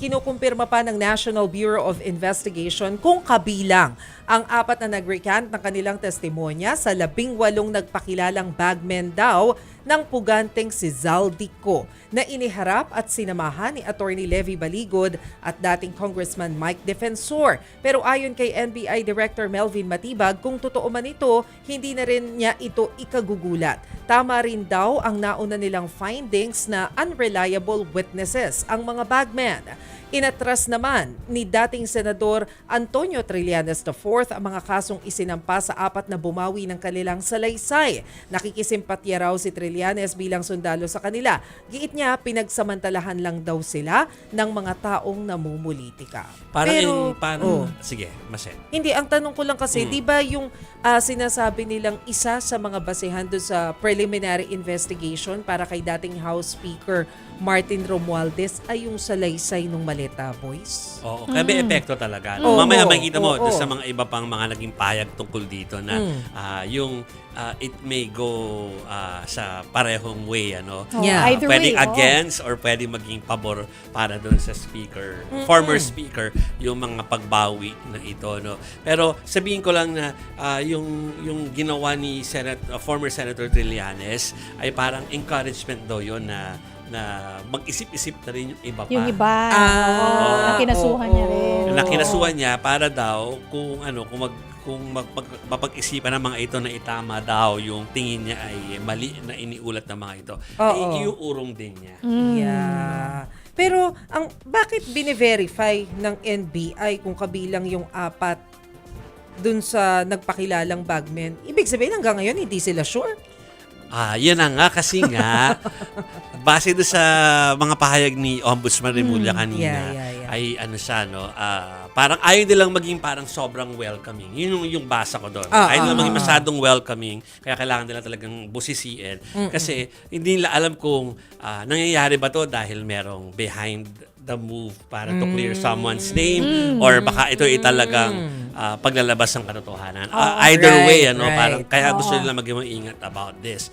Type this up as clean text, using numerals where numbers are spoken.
kinukumpirma pa ng National Bureau of Investigation kung kabilang ang 4 na nag-recant ng kanilang testimonya sa 18 nagpakilalang bagmen daw ng puganteng si Zaldico na iniharap at sinamahan ni Attorney Levy Baligod at dating Congressman Mike Defensor. Pero ayon kay NBI Director Melvin Matibag, kung totoo man ito, hindi na rin niya ito ikagugulat. Tama rin daw ang nauna nilang findings na unreliable witnesses ang mga bagmen. Inatras naman ni dating Senador Antonio Trillanes IV ang mga kasong isinampa sa 4 na bumawi ng kanilang salaysay. Nakikisimpatya raw si Trillanes bilang sundalo sa kanila. Giit niya, pinagsamantalahan lang daw sila ng mga taong namumulitika. Sige, Masen. Hindi, ang tanong ko lang kasi, di ba yung sinasabi nilang isa sa mga basehan doon sa preliminary investigation para kay dating House Speaker Martin Romualdez ay yung salaysay ng Maleta Boys? Oo, kaya may epekto talaga. Mamaya makikita mo doon sa mga iba pang mga naging payag tungkol dito na it may go sa parehong way, ano. Yeah. Either Pwedeng way, against or pwedeng maging pabor para doon sa speaker, former speaker, yung mga pagbawi na ito, no. Pero sabihin ko lang na yung ginawa ni former Senator Trillanes ay parang encouragement daw yun na mag-isip-isip na rin yung iba pa. Yung iba. Na kinasuhan niya rin. Na kinasuhan niya para daw kung mapag-isipan ng mga ito na itama daw yung tingin niya ay mali na iniulat ng mga ito, iuurong din niya. Yeah. Pero bakit bine-verify ng NBI kung kabilang yung 4 dun sa nagpakilalang bagmen? Ibig sabihin hanggang ngayon hindi sila sure? Yan na nga kasi nga base doon sa mga pahayag ni Ombudsman Remulla kanina ay siya, no, parang ayaw nilang maging parang sobrang welcoming. Yun yung basa ko doon. Ayaw nilang maging masyadong welcoming, kaya kailangan nila talagang busisiin kasi hindi nila alam kung nangyayari ba to dahil merong behind the move para to clear someone's name or baka ito ay talagang paglalabas ng katotohanan. Either way, parang kaya gusto nila maging maingat about this.